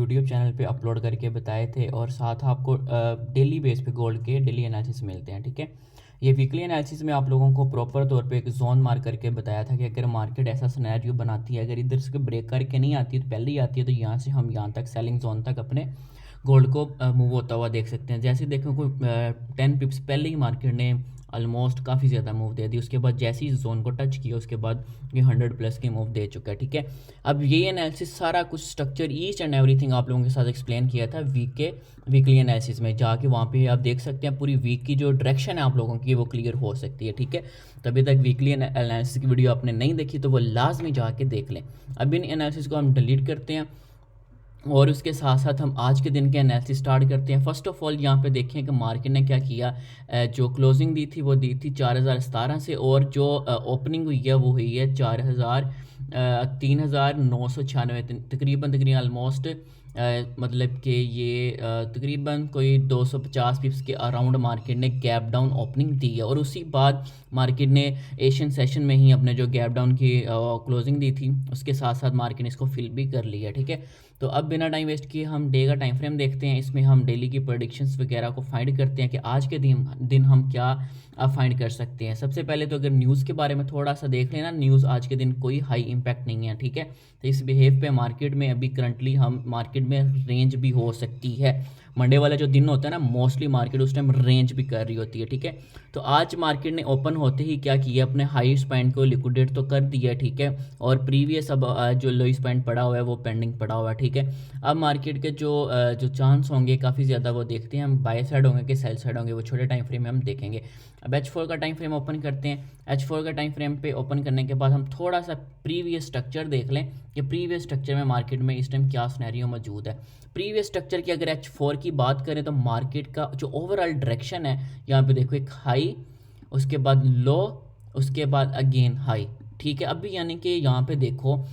YouTube channel पे upload करके बताए थे और साथ आपको डेली बेस पे गोल्ड के डेली एनालिसिस मिलते हैं। ठीक है, ये वीकली एनालिसिस में आप लोगों को प्रॉपर तौर पे एक जोन मार्क करके बताया था कि अगर मार्केट ऐसा सिनेरियो बनाती है, अगर इधर से ब्रेक करके नहीं आती है तो पहले ही आती है, तो यहाँ से हम यहाँ तक सेलिंग जोन तक अपने गोल्ड को मूव होता हुआ देख सकते हैं। जैसे देखो कोई 10 पिप्स पहले ही मार्केट ने ऑलमोस्ट काफ़ी ज़्यादा मूव दे दी, उसके बाद जैसे ही जोन को टच किया उसके बाद ये 100 प्लस की मूव दे चुका है। ठीक है, अब ये एनालिसिस सारा कुछ स्ट्रक्चर ईच एंड एवरीथिंग आप लोगों के साथ एक्सप्लेन किया था वीकली एनालिसिस में, जाके वहाँ पे आप देख सकते हैं पूरी वीक की जो डायरेक्शन है आप लोगों की वो क्लियर हो सकती है। ठीक है, तो अभी तक वीकली एनालिसिस की वीडियो आपने नहीं देखी तो वो लाजमी जाके देख लें। अब इन एनालिसिस को हम डिलीट करते हैं और उसके साथ साथ हम आज के दिन के एनालिसिस स्टार्ट करते हैं। फर्स्ट ऑफ ऑल यहाँ पे देखें कि मार्केट ने क्या किया, जो क्लोजिंग दी थी वो दी थी 4017 से, और जो ओपनिंग हुई है वो हुई है 3996, तकरीबन ऑलमोस्ट मतलब कि ये तकरीबन कोई 250 पिप्स के अराउंड मार्केट ने गैप डाउन ओपनिंग दी है, और उसी बाद मार्केट ने एशियन सेशन में ही अपने जो गैप डाउन की क्लोजिंग दी थी उसके साथ साथ मार्केट ने इसको फिल भी कर लिया। ठीक है, तो अब बिना टाइम वेस्ट किए हम डे का टाइम फ्रेम देखते हैं। इसमें हम डेली की प्रेडिक्शंस वगैरह को फाइंड करते हैं कि आज के दिन हम क्या फाइंड कर सकते हैं। सबसे पहले तो अगर न्यूज़ के बारे में थोड़ा सा देख लेना, न्यूज़ आज के दिन कोई हाई इम्पैक्ट नहीं है। ठीक है, तो इस बिहेव पे मार्केट में अभी करंटली हम मार्केट में रेंज भी हो सकती है। मंडे वाला जो दिन होता है ना, मोस्टली मार्केट उस टाइम रेंज भी कर रही होती है। ठीक है, तो आज मार्केट ने ओपन होते ही क्या किया, अपने हाई स्पैंड को लिक्विडेट तो कर दिया। ठीक है, और प्रीवियस अब जो लो स्पैंड पड़ा हुआ है वो पेंडिंग पड़ा हुआ है। ठीक है, अब मार्केट के जो चांस होंगे काफ़ी ज़्यादा वो देखते हैं हम, बाय साइड होंगे कि सेल साइड होंगे, वो छोटे टाइम फ्रेम में हम देखेंगे। अब H4 का टाइम फ्रेम ओपन करते हैं। H4 का टाइम फ्रेम पे ओपन करने के बाद हम थोड़ा सा प्रीवियस स्ट्रक्चर देख लें कि प्रीवियस स्ट्रक्चर में मार्केट में इस टाइम क्या सिनेरियो मौजूद है। प्रीवियस स्ट्रक्चर की अगर H4 की बात करें तो मार्केट का जो ओवरऑल डायरेक्शन है, यहाँ पे देखो एक हाई, उसके बाद लो, उसके बाद अगेन हाई। ठीक है, अभी यानी कि यहाँ पे देखो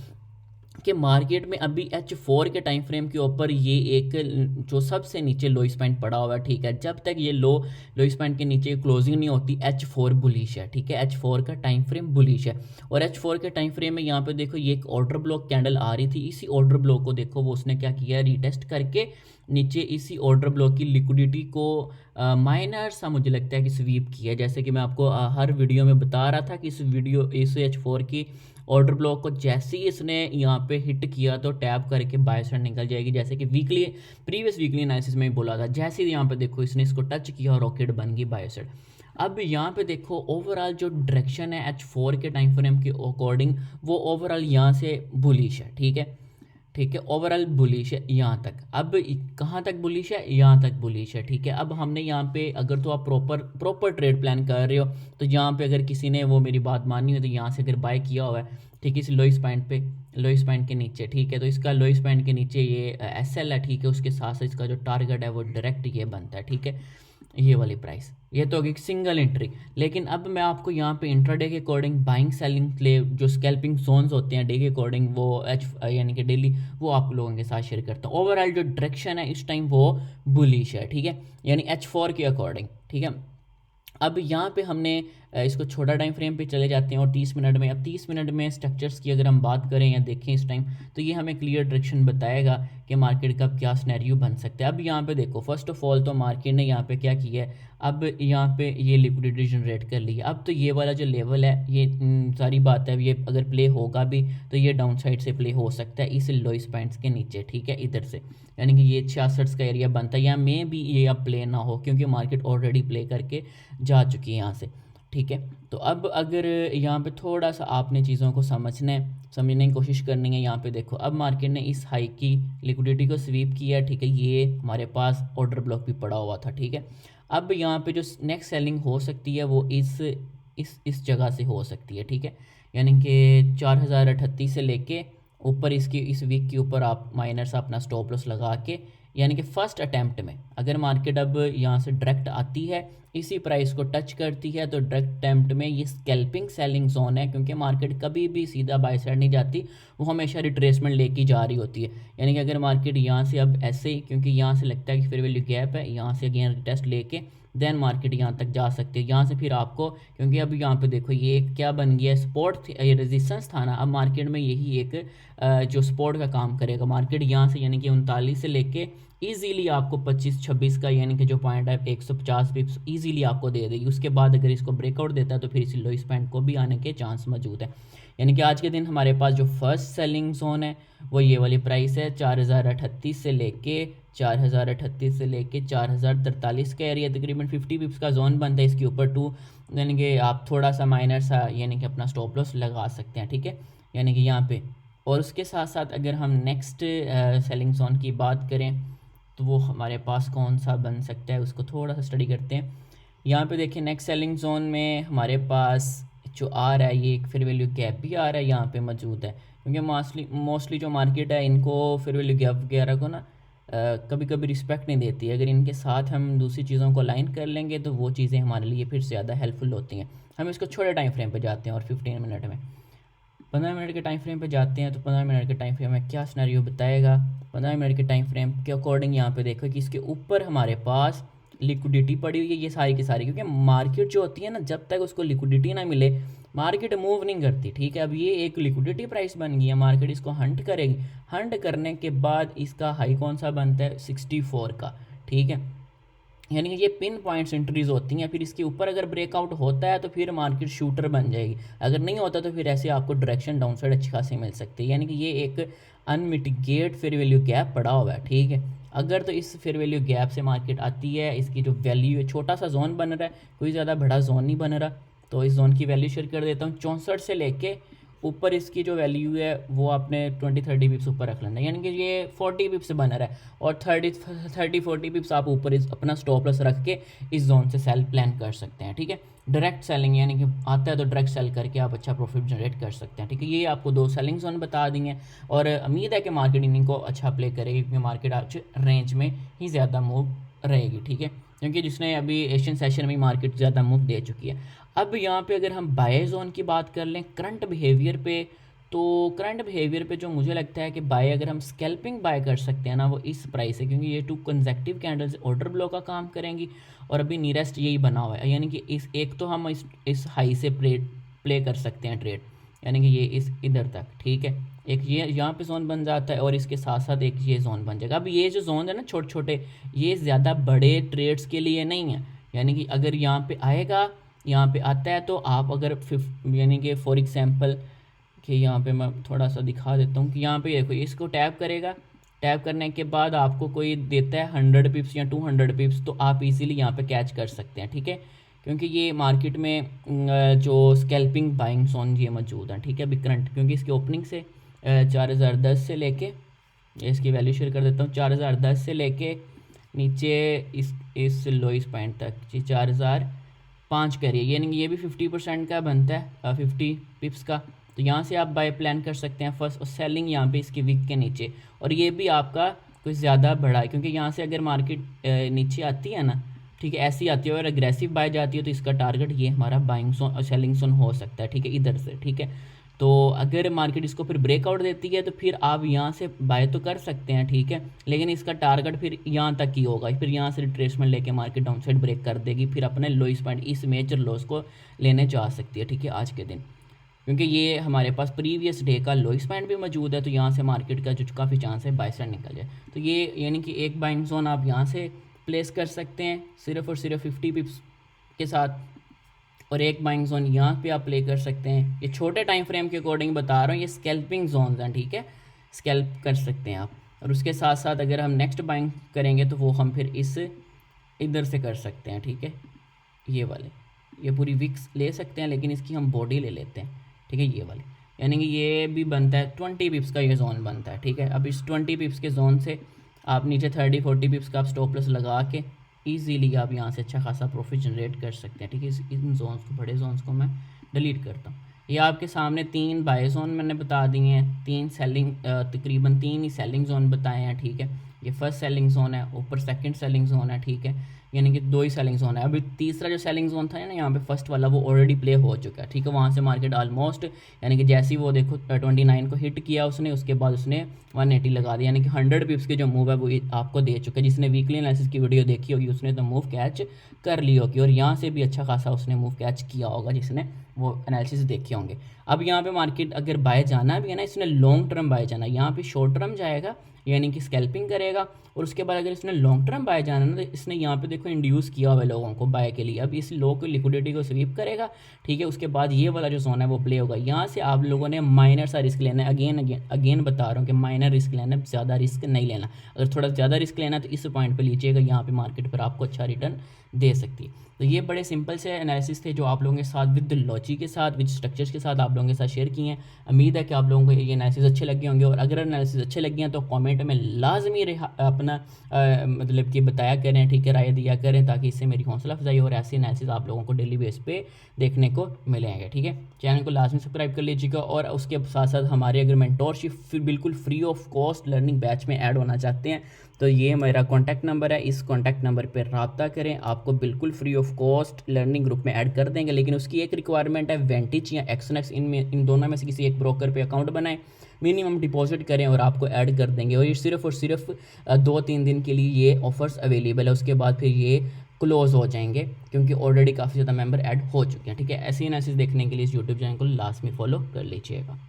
कि मार्केट में अभी H4 के टाइम फ्रेम के ऊपर ये एक जो सबसे नीचे लो स्पैंड पड़ा हुआ है। ठीक है, जब तक ये लो स्पैंड के नीचे क्लोजिंग नहीं होती H4 बुलिश है। ठीक है, H4 का टाइम फ्रेम बुलिश है, और H4 के टाइम फ्रेम में यहाँ पे देखो ये एक ऑर्डर ब्लॉक कैंडल आ रही थी। इसी ऑर्डर ब्लॉक को देखो वो उसने क्या किया, रीटेस्ट करके नीचे इसी ऑर्डर ब्लॉक की लिक्विडिटी को माइनर सा मुझे लगता है कि स्वीप किया, जैसे कि मैं आपको हर वीडियो में बता रहा था कि इस H4 की ऑर्डर ब्लॉक को जैसे ही इसने यहाँ पे हिट किया तो टैप करके बाय साइड निकल जाएगी, जैसे कि प्रीवियस वीकली एनालिसिस में ही बोला था। जैसे ही यहाँ पे देखो इसने इसको टच किया और रॉकेट बन गई बाय साइड। अब यहाँ पे देखो ओवरऑल जो डायरेक्शन है H4 के टाइम फ्रेम के अकॉर्डिंग वो ओवरऑल यहाँ से बुलिश है। ठीक है, ठीक है, ओवरऑल बुलिश है यहाँ तक। अब कहाँ तक बुलिश है, यहाँ तक बुलिश है। ठीक है, अब हमने यहाँ पे अगर तो आप प्रॉपर ट्रेड प्लान कर रहे हो तो यहाँ पे अगर किसी ने वो मेरी बात मानी हो तो यहाँ से अगर बाय किया हुआ है, ठीक है, इस लो स्पैंड के नीचे। ठीक है, तो इसका लो स्पैंड के नीचे ये SL है। ठीक है, उसके साथ साथ इसका जो टारगेट है वो डायरेक्ट ये बनता है। ठीक है, ये वाली प्राइस, ये तो होगी सिंगल एंट्री। लेकिन अब मैं आपको यहाँ पे इंट्राडे के अकॉर्डिंग बाइंग सेलिंग प्ले जो स्कैल्पिंग जोन्स होते हैं डे के अकॉर्डिंग वो यानी कि डेली वो आप लोगों के साथ शेयर करता हूँ। ओवरऑल जो डायरेक्शन है इस टाइम वो बुलिश है। ठीक है, यानी H4 के अकॉर्डिंग। ठीक है, अब यहाँ पे हमने इसको छोटा टाइम फ्रेम पे चले जाते हैं और 30 मिनट में। अब 30 मिनट में स्ट्रक्चर्स की अगर हम बात करें या देखें इस टाइम, तो ये हमें क्लियर डायरेक्शन बताएगा कि मार्केट का क्या सिनेरियो बन सकता है। अब यहाँ पे देखो फर्स्ट ऑफ ऑल तो मार्केट ने यहाँ पे क्या किया है, अब यहाँ पे ये लिक्विडिटी जनरेट कर ली है। अब तो ये वाला जो लेवल है ये सारी बात है, ये अगर प्ले होगा भी तो ये डाउन साइड से प्ले हो सकता है इस लो स्पैंड्स के नीचे। ठीक है, इधर से यानी कि ये 66 का एरिया बनता है, या में भी ये अब प्ले ना हो क्योंकि मार्केट ऑलरेडी प्ले करके जा चुकी है यहाँ से। ठीक है, तो अब अगर यहाँ पे थोड़ा सा आपने चीज़ों को समझने की कोशिश करनी है, यहाँ पे देखो अब मार्केट ने इस हाई की लिक्विडिटी को स्वीप किया। ठीक है, ये हमारे पास ऑर्डर ब्लॉक भी पड़ा हुआ था। ठीक है, अब यहाँ पे जो नेक्स्ट सेलिंग हो सकती है वो इस जगह से हो सकती है। ठीक है, यानी कि 4038 से लेके ऊपर इस वीक के ऊपर आप माइनर सा अपना स्टॉप लॉस लगा के, यानी कि फर्स्ट अटैम्प्ट में अगर मार्केट अब यहाँ से डायरेक्ट आती है इसी प्राइस को टच करती है तो डायरेक्ट अटैम्प्ट में ये स्कैल्पिंग सेलिंग जोन है, क्योंकि मार्केट कभी भी सीधा बाय साइड नहीं जाती, वो हमेशा रिट्रेसमेंट लेके जा रही होती है। यानी कि अगर मार्केट यहाँ से अब ऐसे ही, क्योंकि यहाँ से लगता है कि फिर वैल्यू गैप है, यहाँ से अगेन टेस्ट लेके देन मार्केट यहाँ तक जा सकती है। यहाँ से फिर आपको, क्योंकि अब यहाँ पे देखो ये क्या बन गया, सपोर्ट ये रेजिस्टेंस था ना, अब मार्केट में यही एक जो सपोर्ट का काम करेगा। मार्केट यहाँ से यानी कि 39 से लेके ईजीली आपको 25-26 का यानी कि जो पॉइंट है 150 पिप्स ईजीली आपको दे देगी। उसके बाद अगर इसको ब्रेकआउट देता है तो फिर इसी लोइस पॉइंट को भी आने के चांस मौजूद है। यानी कि आज के दिन हमारे पास जो फर्स्ट सेलिंग जोन है वो ये वाली प्राइस है 4038 से लेके 4038 से लेके 4043 का एरिया, तकरीबन 50 पिप्स का जोन बनता है। इसके ऊपर टू यानी कि आप थोड़ा सा माइनर सा यानी कि अपना स्टॉप लॉस लगा सकते हैं, ठीक है, यानी कि यहाँ पे। और उसके साथ साथ अगर हम नेक्स्ट सेलिंग जोन की बात करें तो वो हमारे पास कौन सा बन सकता है, उसको थोड़ा सा स्टडी करते हैं। यहाँ पे देखिए नेक्स्ट सेलिंग जोन में हमारे पास जो आ रहा है ये एक फेयर वैल्यू गैप भी आ रहा है यहाँ पे मौजूद है, क्योंकि मोस्टली जो मार्केट है इनको फेयर वैल्यू गैप वगैरह को ना कभी कभी रिस्पेक्ट नहीं देती है। अगर इनके साथ हम दूसरी चीज़ों को अलाइन कर लेंगे तो वो चीज़ें हमारे लिए फिर ज़्यादा हेल्पफुल होती हैं। हम इसको छोटे टाइम फ्रेम पे जाते हैं और 15 मिनट में 15 मिनट के टाइम फ्रेम पे जाते हैं। तो 15 मिनट के टाइम फ्रेम में क्या सिनेरियो बताएगा, 15 मिनट के टाइम फ्रेम के अकॉर्डिंग यहाँ पे देखो कि इसके ऊपर हमारे पास लिक्विडिटी पड़ी हुई है ये सारी की सारी, क्योंकि मार्केट जो होती है ना जब तक उसको लिक्विडिटी ना मिले मार्केट मूव नहीं करती, ठीक है। अब ये एक लिक्विडिटी प्राइस बन गई है, मार्केट इसको हंट करेगी। हंट करने के बाद इसका हाई कौन सा बनता है 64 का, ठीक है, यानी कि ये पिन पॉइंट्स एंट्रीज होती हैं। फिर इसके ऊपर अगर ब्रेकआउट होता है तो फिर मार्केट शूटर बन जाएगी, अगर नहीं होता तो फिर ऐसे आपको डायरेक्शन डाउन साइड अच्छी खासी मिल सकती है। यानी कि ये एक अनमिटिगेट फेयर वैल्यू गैप पड़ा हुआ है, ठीक है। अगर तो इस फेयर वैल्यू गैप से मार्केट आती है, इसकी जो वैल्यू है, छोटा सा जोन बन रहा है, कोई ज़्यादा बड़ा जोन नहीं बन रहा, तो इस जोन की वैल्यू शेयर कर देता हूँ 64 से लेके ऊपर इसकी जो वैल्यू है वो आपने 20-30 पिप्स ऊपर रख लेना, यानी कि ये 40 पिप्स बन रहा है और 30-40 पिप्स आप ऊपर अपना स्टॉप लॉस रख के इस जोन से सेल प्लान कर सकते हैं, ठीक है। डायरेक्ट सेलिंग यानी कि आता है तो डायरेक्ट सेल करके आप अच्छा प्रॉफिट जनरेट कर सकते हैं, ठीक है। ये आपको 2 सेलिंग जोन बता दी हैं और उम्मीद है कि मार्केट इनको अच्छा प्ले करेगी, क्योंकि मार्केट आज रेंज में ही ज़्यादा मूव रहेगी, ठीक है, क्योंकि जिसने अभी एशियन सेशन में मार्केट ज़्यादा मूव दे चुकी है। अब यहाँ पे अगर हम बाय जोन की बात कर लें करंट बिहेवियर पे, तो करंट बिहेवियर पे जो मुझे लगता है कि बाय अगर हम स्कैल्पिंग बाय कर सकते हैं ना वो इस प्राइस है, क्योंकि ये 2 कंसेक्टिव कैंडल्स ऑर्डर ब्लॉक का काम करेंगी और अभी नियरेस्ट यही बना हुआ है। यानी कि इस एक तो हम इस हाई से प्ले कर सकते हैं ट्रेड, यानी कि ये इस इधर तक, ठीक है, एक ये यहाँ पे जोन बन जाता है और इसके साथ साथ एक ये जोन बन जाएगा। अब ये जो जोन है ना छोटे छोटे, ये ज़्यादा बड़े ट्रेड्स के लिए नहीं है, यानी कि अगर यहाँ पे आएगा, यहाँ पे आता है तो आप अगर यानी कि फॉर एग्जांपल कि यहाँ पे मैं थोड़ा सा दिखा देता हूँ कि यहाँ पे देखो इसको टैप करेगा, टैप करने के बाद आपको कोई देता है 100 पिप्स या 200 पिप्स, तो आप इजीली यहाँ पे कैच कर सकते हैं, ठीक है, क्योंकि ये मार्केट में जो स्कैल्पिंग बाइंग जोन ये मौजूद है, ठीक है। अभी करंट क्योंकि इसकी ओपनिंग से 4010 से लेके, इसकी वैल्यू शेयर कर देता हूँ, 4010 से लेके नीचे इस लोइस पॉइंट तक जी 4005 करिए, यानी ये भी 50% का बनता है 50 पिप्स का। तो यहाँ से आप बाय प्लान कर सकते हैं फर्स्ट, और सेलिंग यहाँ पे इसकी विक के नीचे, और ये भी आपका कुछ ज़्यादा बड़ा है, क्योंकि यहाँ से अगर मार्केट नीचे आती है ना, ठीक है, ऐसी आती है और अग्रेसिव बाय जाती है तो इसका टारगेट ये हमारा बाइंग जोन और सेलिंग जोन हो सकता है, ठीक है, इधर से, ठीक है। तो अगर मार्केट इसको फिर ब्रेकआउट देती है तो फिर आप यहाँ से बाय तो कर सकते हैं, ठीक है, लेकिन इसका टारगेट फिर यहाँ तक ही होगा, फिर यहाँ से रिट्रेसमेंट लेके मार्केट डाउन साइड ब्रेक कर देगी, फिर अपने लोइस पॉइंट इस मेजर लॉस को लेने जा सकती है, ठीक है, आज के दिन, क्योंकि ये हमारे पास प्रीवियस डे का लोइस पॉइंट भी मौजूद है। तो यहाँ से मार्केट का जो काफ़ी चांस है बाय साइड निकल जाए, तो ये यानी कि एक बाइंग जोन आप यहाँ से प्लेस कर सकते हैं सिर्फ और सिर्फ 50 पिप्स के साथ, और एक बाइंग जोन यहाँ पे आप प्ले कर सकते हैं। ये छोटे टाइम फ्रेम के अकॉर्डिंग बता रहा हूँ, ये स्कैल्पिंग जोन हैं, ठीक है, स्कैल्प कर सकते हैं आप। और उसके साथ साथ अगर हम नेक्स्ट बाइंग करेंगे तो वो हम फिर इस इधर से कर सकते हैं, ठीक है, ये वाले, ये पूरी विक्स ले सकते हैं, लेकिन इसकी हम बॉडी ले लेते हैं, ठीक है, ये वाले, यानी कि ये भी बनता है 20 पिप्स का ये जोन बनता है, ठीक है। अब इस 20 पिप्स के जोन से आप नीचे 30-40 पिप्स का आप स्टॉप लॉस लगा के ईजीली आप यहाँ से अच्छा खासा प्रॉफिट जनरेट कर सकते हैं, ठीक है। इन जोन्स को, बड़े जोन्स को मैं डिलीट करता हूँ। ये आपके सामने 3 बाय जोन मैंने बता दिए हैं, 3 सेलिंग, तकरीबन 3 ही सेलिंग जोन बताए हैं, ठीक है। ये फर्स्ट सेलिंग जोन है, ऊपर सेकंड सेलिंग जोन है, ठीक है, यानी कि 2 ही सेलिंग जोन है। अभी तीसरा जो सेलिंग जोन था ना यहाँ पे फर्स्ट वाला, वो ऑलरेडी प्ले हो चुका है, ठीक है। वहाँ से मार्केट ऑलमोस्ट, यानी कि जैसे ही वो देखो 29 को हिट किया उसने, उसके बाद उसने 180 लगा दिया, यानी कि 100 पिप्स के जो मूव है वो आपको दे चुका है। जिसने वीकली एनालिसिस की वीडियो देखी होगी उसने तो मूव कैच कर ली होगी, और यहाँ से भी अच्छा खासा उसने मूव कैच किया होगा जिसने वो एनालिसिस देखे होंगे। अब यहाँ पे मार्केट अगर बाय जाना भी है ना, इसने लॉन्ग टर्म बाय जाना है, यहाँ पे शॉर्ट टर्म जाएगा यानी कि स्कैल्पिंग करेगा, और उसके बाद अगर इसने लॉन्ग टर्म बाय जाना है ना, तो इसने यहाँ पे देखो इंड्यूस किया हुआ है लोगों को बाय के लिए। अब इस लो को लिक्विडिटी को स्वीप करेगा, ठीक है, उसके बाद ये वाला जो जोन है वो प्ले होगा। यहाँ से आप लोगों ने माइनर सा रिस्क लेना है, अगेन बता रहा हूँ कि माइनर रिस्क लेना है, ज़्यादा रिस्क नहीं लेना। अगर थोड़ा ज़्यादा रिस्क लेना है तो इस पॉइंट पर लीजिएगा, यहाँ पर मार्केट पर आपको अच्छा रिटर्न दे सकती है। तो ये बड़े सिंपल से एनालिसिस थे जो आप लोगों के साथ विद लॉजिक के साथ, विद स्ट्रक्चर्स के साथ आप लोगों के साथ शेयर किए हैं। उम्मीद है कि आप लोगों को ये एनालिसिस अच्छे लगे होंगे, और अगर एनालिसिस अच्छे लगे हैं तो कमेंट में लाजमी अपना मतलब कि बताया करें, ठीक है, राय दिया करें, ताकि इससे मेरी हौसला अफजाई और ऐसे एनालिसिस आप लोगों को डेली बेस पे देखने को मिलेंगे, ठीक है। चैनल को लाजमी सब्सक्राइब कर लीजिएगा, और उसके साथ साथ हमारे अगर मेंटोरशिप फिर बिल्कुल free of cost learning batch में ऐड होना चाहते हैं तो ये मेरा कॉन्टैक्ट नंबर है, इस कॉन्टैक्ट नंबर पर रब्ता करें, आपको बिल्कुल free of cost learning group में ऐड कर देंगे। लेकिन उसकी एक रिक्वायरमेंट है, वेंटिज या एक्सनेक्स, इन दोनों में से किसी एक ब्रोकर पे अकाउंट बनाएं, मिनिमम डिपॉजिट करें और आपको ऐड कर देंगे। और ये सिर्फ और सिर्फ 2-3 दिन के लिए ये ऑफर्स अवेलेबल है, उसके बाद फिर ये क्लोज हो जाएंगे, क्योंकि ऑलरेडी काफ़ी ज़्यादा मेंबर ऐड हो चुके हैं, ठीक है। ऐसे एनालिसिस देखने के लिए इस यूट्यूब चैनल को लाजमी फॉलो कर लीजिएगा।